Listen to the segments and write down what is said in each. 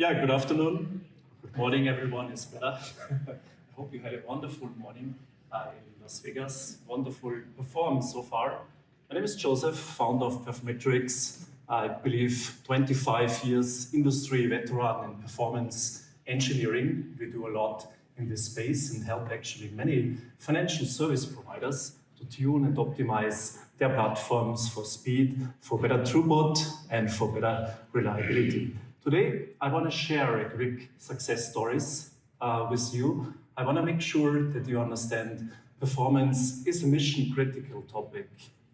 Yeah, good afternoon. Good morning, everyone is better. I hope you had a wonderful morning in Las Vegas. Wonderful performance so far. My name is Joseph, founder of Performetrics. I believe 25 years industry veteran in performance engineering. We do a lot in this space and help actually many financial service providers to tune and optimize their platforms for speed, for better throughput, and for better reliability. Today, I want to share a quick success stories with you. I want to make sure that you understand performance is a mission-critical topic.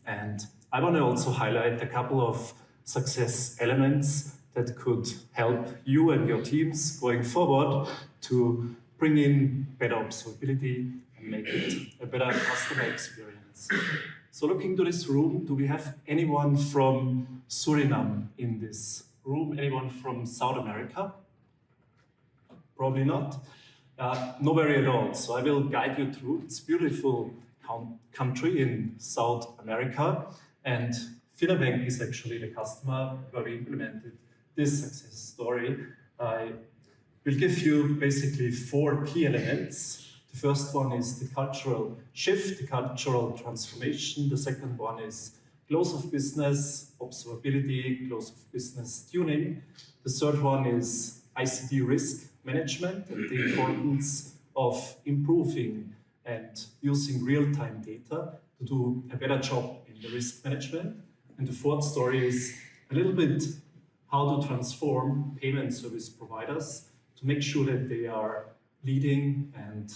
And I want to also highlight a couple of success elements that could help you and your teams going forward to bring in better observability and make it a better customer experience. So looking to this room, do we have anyone from Suriname in this room? Anyone from South America? Probably not. No worry at all. So I will guide you through. It's a beautiful country in South America, and Finabank is actually the customer where we implemented this success story. I will give you basically 4 key elements. The first one is the cultural shift, the cultural transformation. The second one is close of business observability, close of business tuning. The third one is ICT risk management and the importance of improving and using real-time data to do a better job in the risk management. And the fourth story is a little bit how to transform payment service providers to make sure that they are leading and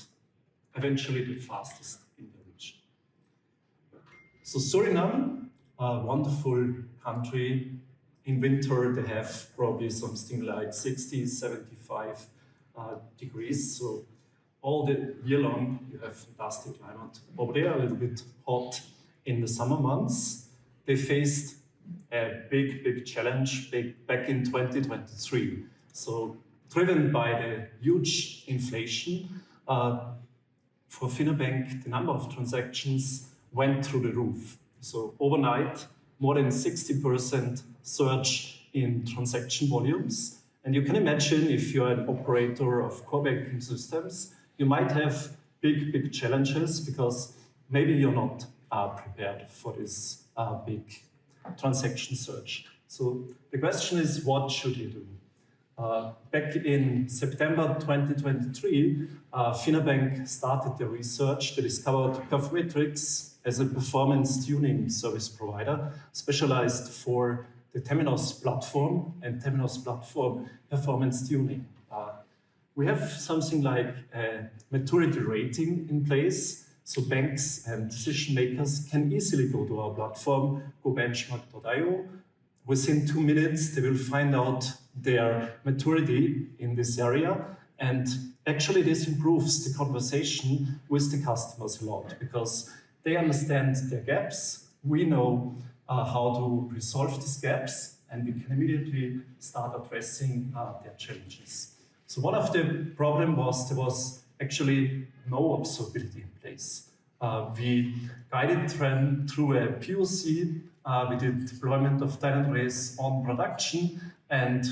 eventually the fastest in the region. So Suriname, a wonderful country. In winter, they have probably something like 60, 75 degrees. So all the year long, you have fantastic climate. Over there, a little bit hot in the summer months. They faced a big challenge back in 2023. So driven by the huge inflation, for Finabank, the number of transactions went through the roof. So overnight, more than 60% surge in transaction volumes. And you can imagine if you're an operator of core banking systems, you might have big challenges because maybe you're not prepared for this big transaction surge. So the question is, what should you do? Back in September 2023, Finabank started the research. They discovered Performetrics as a performance tuning service provider specialized for the Temenos platform and Temenos platform performance tuning. We have something like a maturity rating in place, so banks and decision makers can easily go to our platform, gobenchmark.io. Within 2 minutes, they will find out their maturity in this area. And actually, this improves the conversation with the customers a lot because they understand their gaps. We know how to resolve these gaps, and we can immediately start addressing their challenges. So one of the problems was there was actually no observability in place. We guided them through a POC. We did deployment of Dynatrace on production and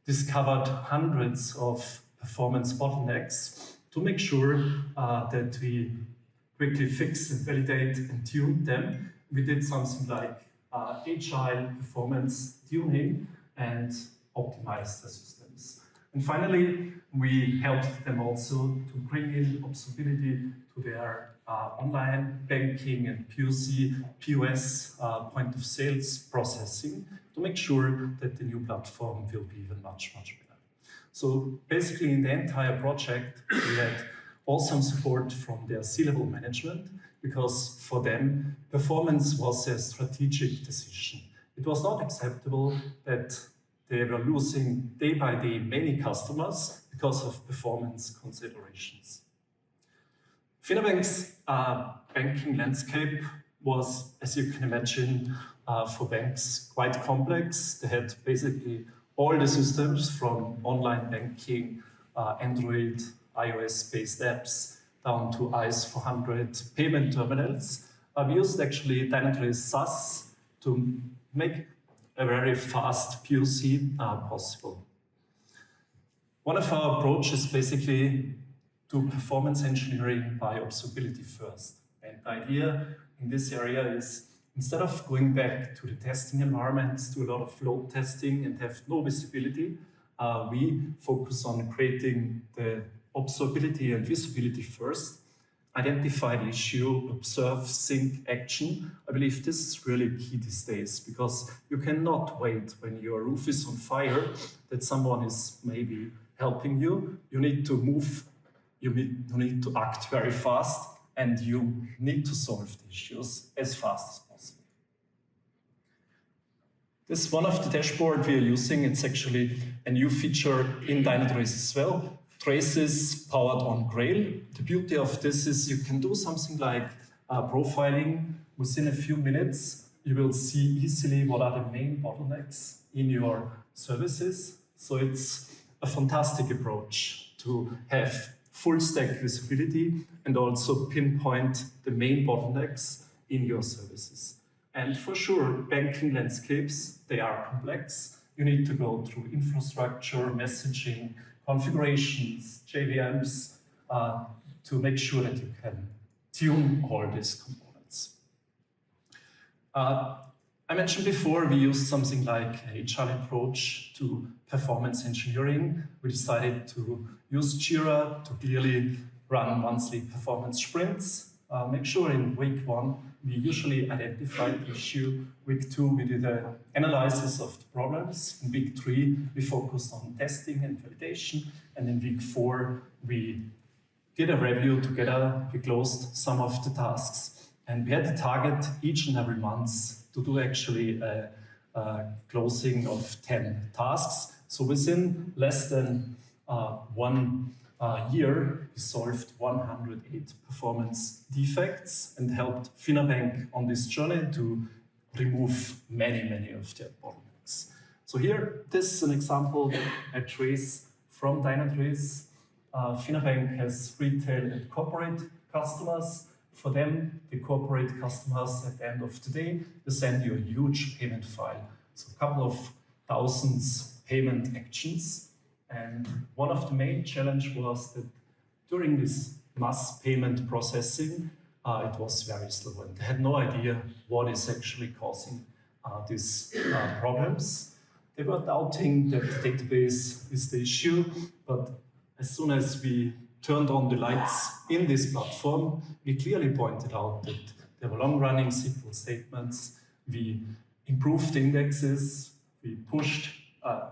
discovered hundreds of performance bottlenecks to make sure that we quickly fix and validate and tune them. We did something like agile performance tuning and optimize the systems. And finally, we helped them also to bring in observability to their online banking and POS point of sales processing to make sure that the new platform will be even much better. So basically in the entire project, we had awesome support from their C-level management because for them, performance was a strategic decision. It was not acceptable that they were losing day by day many customers because of performance considerations. Finabank's banking landscape was, as you can imagine, for banks quite complex. They had basically all the systems from online banking, Android, iOS-based apps, down to IS400 payment terminals. We used actually Dynatrace SaaS to make a very fast POC possible. One of our approaches is basically do performance engineering by observability first. And the idea in this area is instead of going back to the testing environments, do a lot of load testing and have no visibility, we focus on creating the observability and visibility first, identify the issue, observe, sync, action. I believe this is really key these days because you cannot wait when your roof is on fire that someone is maybe helping you. You need to move, you need to act very fast, and you need to solve the issues as fast as possible. This is one of the dashboard we are using. It's actually a new feature in Dynatrace as well. Traces powered on Grail. The beauty of this is you can do something like profiling. Within a few minutes, you will see easily what are the main bottlenecks in your services. So it's a fantastic approach to have full stack visibility and also pinpoint the main bottlenecks in your services. And for sure, banking landscapes, they are complex. You need to go through infrastructure, messaging, configurations, JVMs, to make sure that you can tune all these components. I mentioned before we used something like an agile approach to performance engineering. We decided to use Jira to clearly run monthly performance sprints. Make sure in week 1 we usually identify the issue. Week 2 we did an analysis of the problems. In week 3 we focused on testing and validation. And in week 4 we did a review together. We closed some of the tasks. And we had the target each and every month to do actually a closing of 10 tasks. So within less than 1 year, we solved 108 performance defects and helped Finabank on this journey to remove many of their bottlenecks. So here, this is an example, a trace from Dynatrace. Finabank has retail and corporate customers. For them, the corporate customers at the end of the day, they send you a huge payment file. So a couple of thousands payment actions. And one of the main challenge was that during this mass payment processing, it was very slow. And they had no idea what is actually causing these problems. They were doubting that the database is the issue, but as soon as we turned on the lights in this platform, we clearly pointed out that there were long-running SQL statements. We improved indexes. We pushed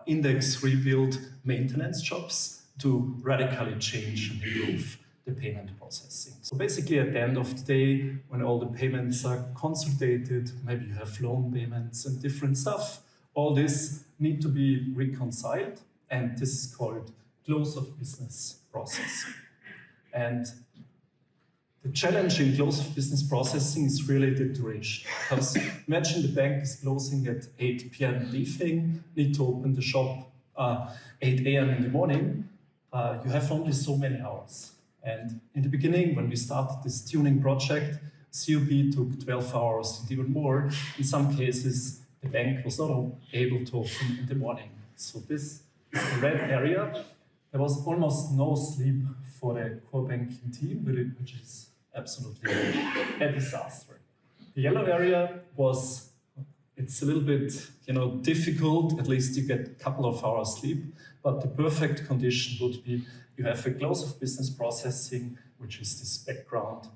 index rebuild maintenance jobs to radically change and improve the payment processing. So basically at the end of the day, when all the payments are consolidated, maybe you have loan payments and different stuff, all this need to be reconciled, and this is called close of business processing. And the challenge in close of business processing is really the duration. Because imagine the bank is closing at 8 p.m. in the evening, need to open the shop 8 a.m. in the morning. You have only so many hours. And in the beginning, when we started this tuning project, COP took 12 hours and even more. In some cases, the bank was not able to open in the morning. So this is the red area. There was almost no sleep for the core banking team, which is absolutely a disaster. The yellow area was, it's a little bit, difficult. At least you get a couple of hours sleep, but the perfect condition would be you have a close of business processing, which is this background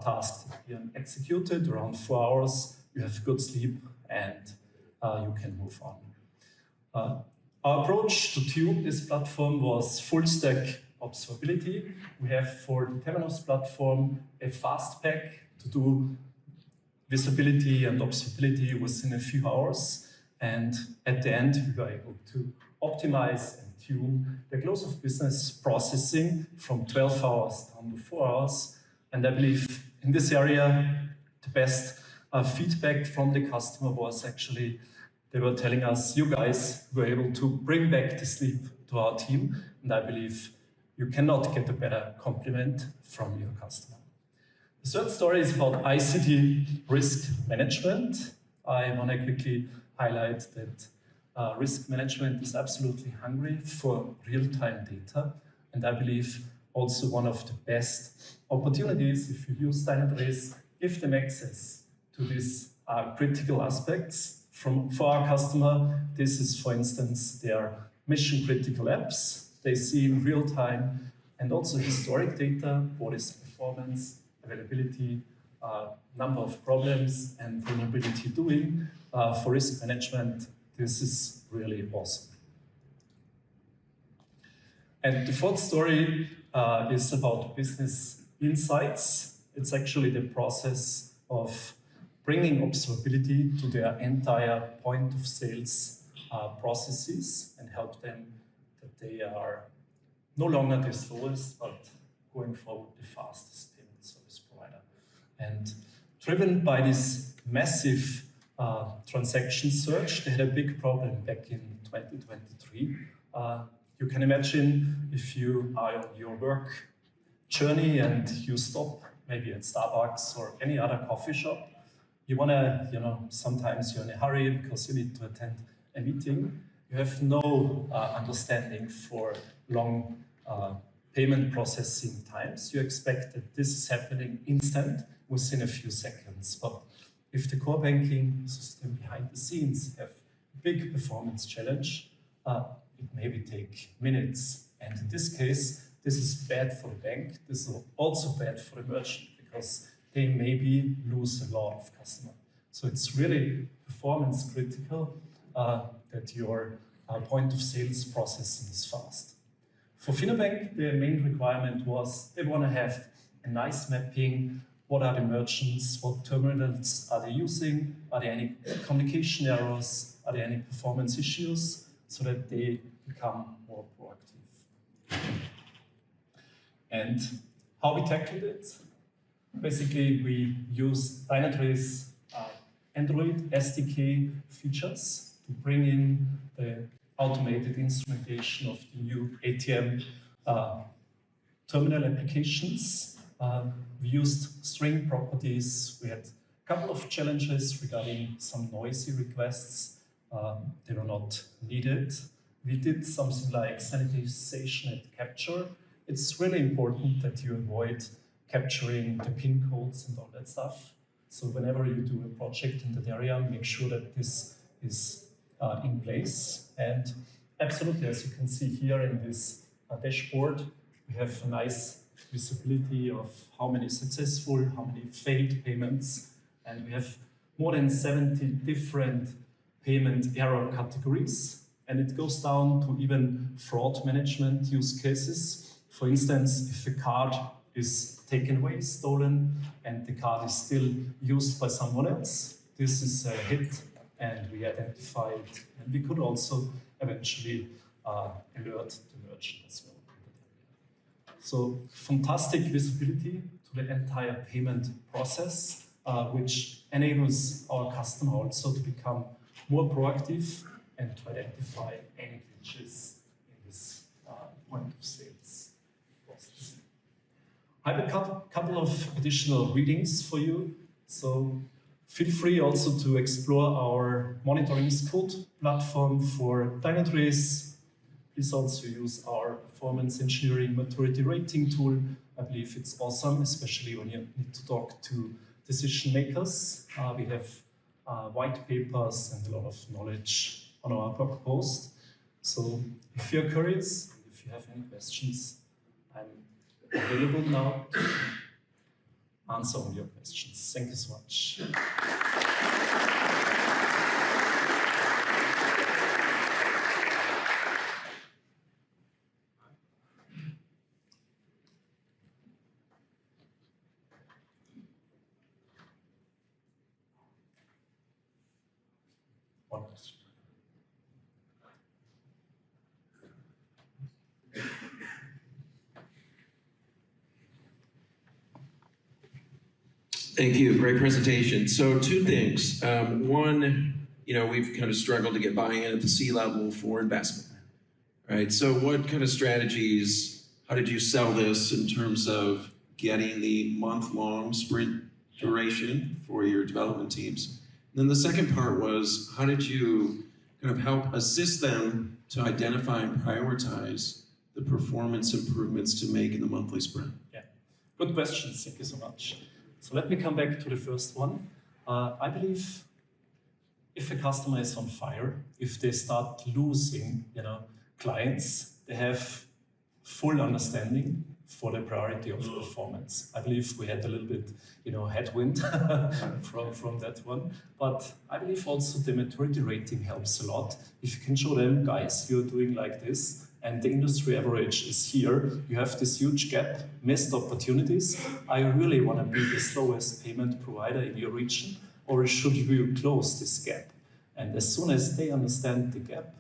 task that you executed around 4 hours. You have good sleep and you can move on. Our approach to tune this platform was full stack observability. We have for the Temenos platform a fast pack to do visibility and observability within a few hours. And at the end, we were able to optimize and tune the close of business processing from 12 hours down to 4 hours. And I believe in this area, the best feedback from the customer was actually they were telling us, you guys were able to bring back the sleep to our team. And I believe you cannot get a better compliment from your customer. The third story is about ICT risk management. I want to quickly highlight that risk management is absolutely hungry for real-time data, and I believe also one of the best opportunities, if you use Dynatrace, give them access to these critical aspects. For our customer, this is, for instance, their mission-critical apps. They see in real time, and also historic data, what is performance, availability, number of problems, and vulnerability doing. For risk management, this is really awesome. And the fourth story is about business insights. It's actually the process of bringing observability to their entire point of sales processes and help them that they are no longer the slowest, but going forward the fastest payment service provider. And driven by this massive transaction surge, they had a big problem back in 2023. You can imagine if you are on your work journey and you stop maybe at Starbucks or any other coffee shop, you want to, sometimes you're in a hurry because you need to attend a meeting. You have no understanding for long payment processing times. You expect that this is happening instant within a few seconds. But if the core banking system behind the scenes have a big performance challenge, it maybe take minutes. And in this case, this is bad for the bank. This is also bad for the merchant because they maybe lose a lot of customers. So it's really performance critical that your point of sales processing is fast. For Finabank, the main requirement was they want to have a nice mapping. What are the merchants? What terminals are they using? Are there any communication errors? Are there any performance issues? So that they become more proactive. And how we tackled it? Basically, we use Dynatrace Android SDK features to bring in the automated instrumentation of the new ATM terminal applications. We used string properties. We had a couple of challenges regarding some noisy requests. They were not needed. We did something like sanitization at capture. It's really important that you avoid capturing the PIN codes and all that stuff. So whenever you do a project in that area, make sure that this is in place. And absolutely, as you can see here in this dashboard, we have a nice visibility of how many successful, how many failed payments, and we have more than 70 different payment error categories, and it goes down to even fraud management use cases. For instance, if a card is taken away, stolen, and the card is still used by someone else, this is a hit, and we identify it, and we could also eventually alert the merchant as well. So fantastic visibility to the entire payment process, which enables our customer also to become more proactive and to identify any glitches in this point of sales process. I have a couple of additional readings for you. So feel free also to explore our monitoring code platform for Dynatrace. Please also use our performance engineering maturity rating tool. I believe it's awesome, especially when you need to talk to decision makers. We have white papers and a lot of knowledge on our blog post. So if you're curious, if you have any questions, I'm available now to answer all your questions. Thank you so much. One question. Thank you. Great presentation. So two things. One, we've kind of struggled to get buy-in at the C-level for investment, right? So what kind of strategies, how did you sell this in terms of getting the month-long sprint duration for your development teams? And then the second part was, how did you kind of help assist them to identify and prioritize the performance improvements to make in the monthly sprint? Yeah, good questions. Thank you so much. So let me come back to the first one. I believe if a customer is on fire, if they start losing, clients, they have full understanding for the priority of performance. I believe we had a little bit, headwind from that one. But I believe also the maturity rating helps a lot. If you can show them, guys, you're doing like this, and the industry average is here, you have this huge gap, missed opportunities. I really want to be the slowest payment provider in your region, or should you close this gap? And as soon as they understand the gap,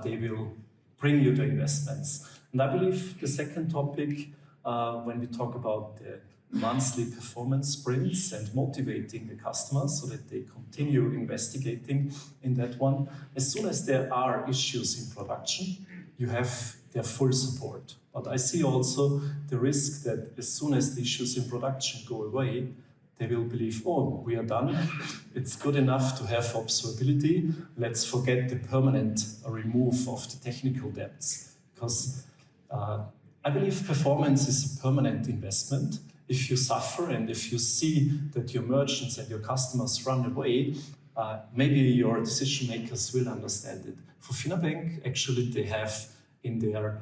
they will bring you the investments. And I believe the second topic, when we talk about the monthly performance sprints and motivating the customers so that they continue investigating in that one, as soon as there are issues in production, you have their full support. But I see also the risk that as soon as the issues in production go away, they will believe, oh, we are done. It's good enough to have observability. Let's forget the permanent remove of the technical debts. Because I believe performance is a permanent investment. If you suffer and if you see that your merchants and your customers run away, maybe your decision makers will understand it. For Finabank, actually, they have in their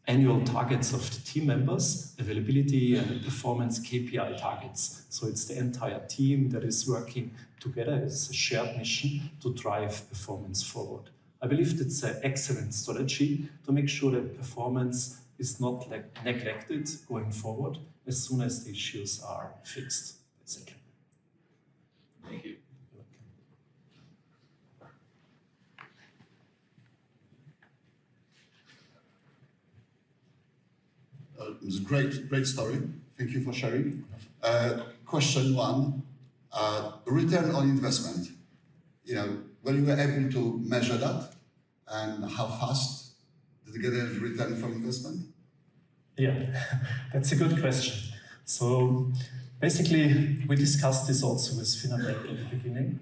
annual targets of the team members, availability and performance KPI targets. So it's the entire team that is working together. It's a shared mission to drive performance forward. I believe that's an excellent strategy to make sure that performance is not neglected going forward as soon as the issues are fixed. That's it. Thank you. It was a great story. Thank you for sharing. Question one, return on investment. Were you able to measure that? And how fast did you get a return from investment? Yeah, that's a good question. So basically, we discussed this also with Finabank in the beginning.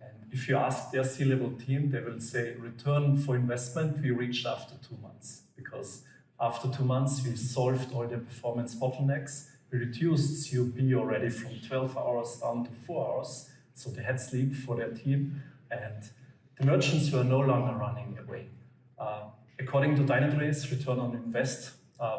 And if you ask their C-level team, they will say return for investment we reached after 2 months. Because after 2 months, we solved all the performance bottlenecks. We reduced COP already from 12 hours down to 4 hours. So they had sleep for their team. And the merchants were no longer running away. According to Dynatrace, return on invest,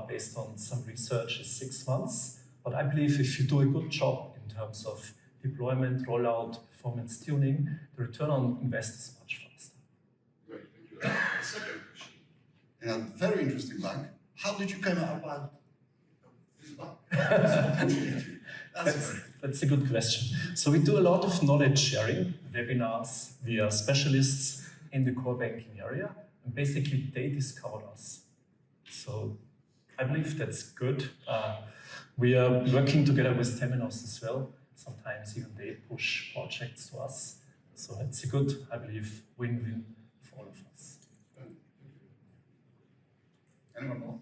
based on some research, is 6 months. But I believe if you do a good job in terms of deployment, rollout, performance tuning, the return on invest is much faster. Great, thank you. The second question. In a very interesting bank, how did you come about this bank? That's a good question. So we do a lot of knowledge sharing, webinars. We are specialists in the core banking area, and basically they discovered us. So I believe that's good. We are working together with Temenos as well. Sometimes even they push projects to us. So it's a good, I believe, win-win for all of us. Anyone more?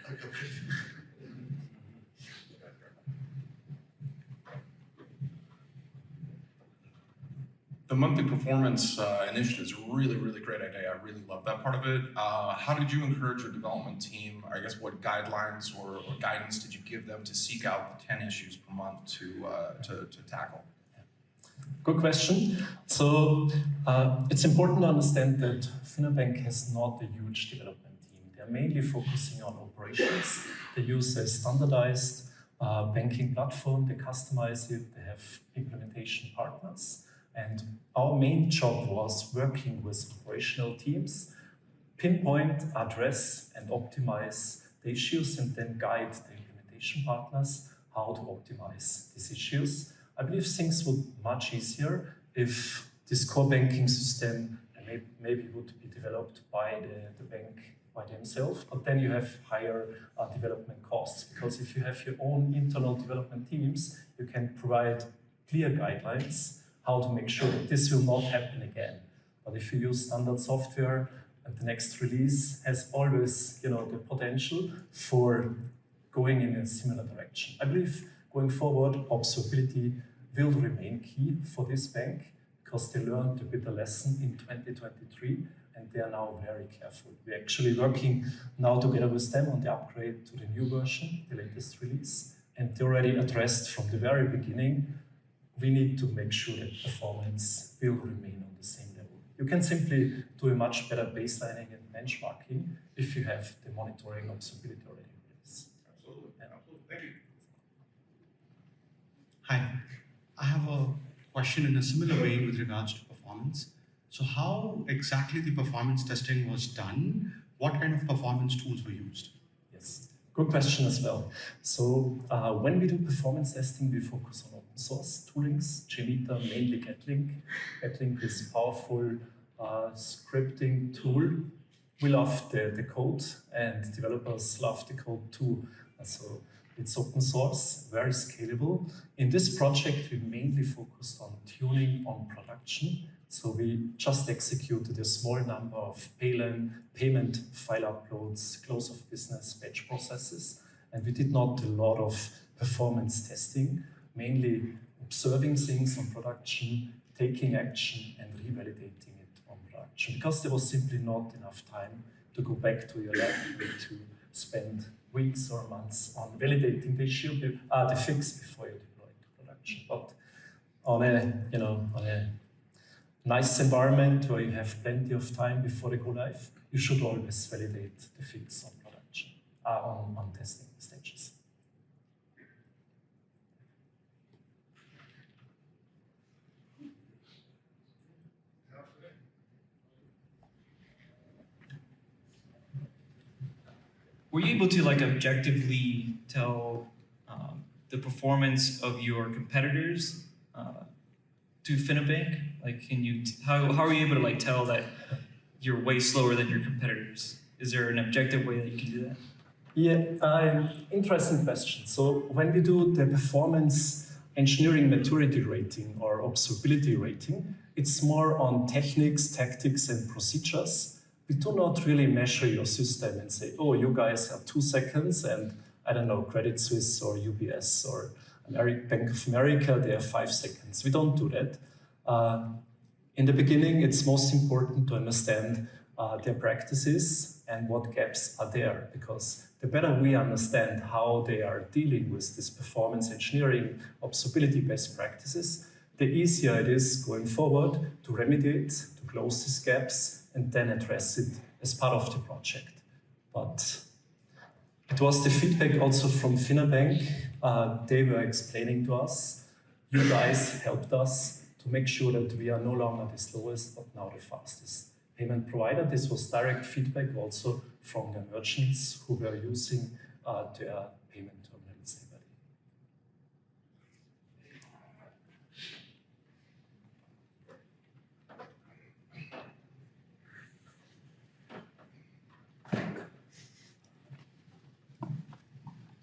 Okay. The monthly performance initiative is a really, really great idea. I really love that part of it. How did you encourage your development team? I guess what guidelines or guidance did you give them to seek out the 10 issues per month to tackle? Good question. So it's important to understand that Finabank has not a huge development team. They're mainly focusing on operations. They use a standardized banking platform. They customize it. They have implementation partners. And our main job was working with operational teams, pinpoint, address, and optimize the issues, and then guide the implementation partners how to optimize these issues. I believe things would be much easier if this core banking system maybe would be developed by the bank by themselves, but then you have higher development costs, because if you have your own internal development teams, you can provide clear guidelines how to make sure that this will not happen again. But if you use standard software, the next release has always, the potential for going in a similar direction. I believe going forward, observability will remain key for this bank because they learned a bitter lesson in 2023 and they are now very careful. We're actually working now together with them on the upgrade to the new version, the latest release, and they already addressed from the very beginning, we need to make sure that performance will remain on the same level. You can simply do a much better baselining and benchmarking if you have the monitoring observability already in place. Absolutely. Absolutely. Thank you. Hi, I have a question in a similar vein with regards to performance. So how exactly the performance testing was done? What kind of performance tools were used? Yes, good question as well. So when we do performance testing, we focus on open source toolings, JMeter, mainly Gatling. Gatling is a powerful scripting tool. We love the code and developers love the code too. So it's open source, very scalable. In this project, we mainly focused on tuning on production. So we just executed a small number of payment file uploads, close of business batch processes, and we did not do a lot of performance testing, mainly observing things on production, taking action, and revalidating it on production, because there was simply not enough time to go back to your lab and to spend weeks or months on validating the issue, the fix before you deploy it to production. But on a nice environment where you have plenty of time before they go live, you should always validate the fix on production, on testing stages. Were you able to objectively tell the performance of your competitors to Finabank? How are you able to tell that you're way slower than your competitors? Is there an objective way that you can do that? Yeah, interesting question. So when we do the performance engineering maturity rating or observability rating, it's more on techniques, tactics, and procedures. We do not really measure your system and say, oh, you guys have 2 seconds, and I don't know, Credit Suisse or UBS or Bank of America, they have 5 seconds. We don't do that. In the beginning, it's most important to understand their practices and what gaps are there, because the better we understand how they are dealing with this performance engineering observability best practices, the easier it is going forward to remediate, to close these gaps, and then address it as part of the project. But it was the feedback also from Finabank. They were explaining to us, you guys helped us to make sure that we are no longer the slowest, but now the fastest payment provider. This was direct feedback also from the merchants who were using their payment terminals.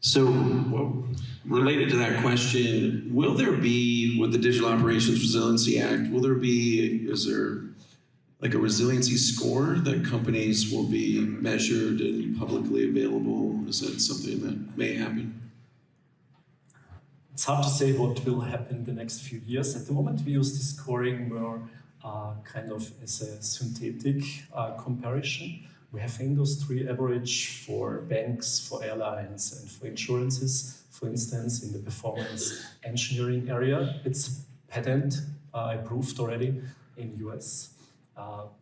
So, related to that question, will there be, with the Digital Operations Resiliency Act, is there a resiliency score that companies will be measured and publicly available? Is that something that may happen? It's hard to say what will happen in the next few years. At the moment, we use the scoring more kind of as a synthetic comparison. We have industry average for banks, for airlines, and for insurances, for instance, in the performance engineering area. It's patent approved already in US.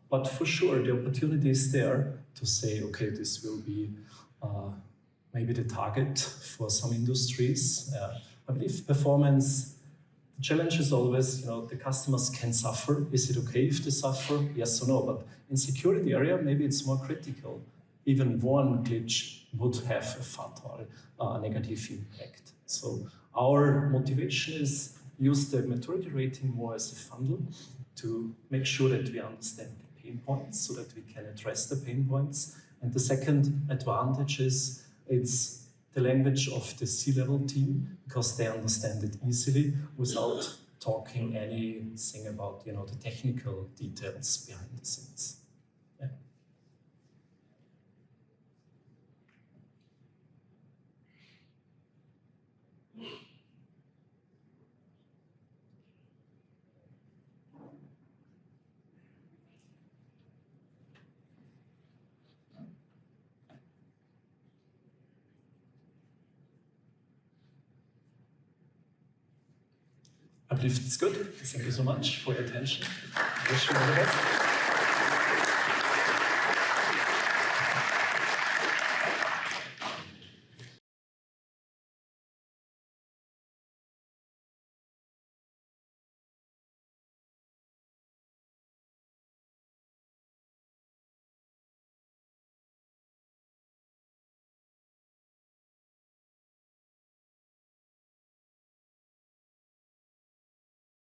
But for sure, the opportunity is there to say, okay, this will be maybe the target for some industries. I believe performance, the challenge is always, the customers can suffer. Is it okay if they suffer? Yes or no. But in security area, maybe it's more critical. Even one glitch would have a fatal negative impact. So our motivation is use the maturity rating more as a funnel to make sure that we understand the pain points so that we can address the pain points. And the second advantage is it's the language of the C-level team, because they understand it easily without talking anything about the technical details behind the scenes. Yeah. I believe it's good. Thank you so much for your attention. I wish you all the best.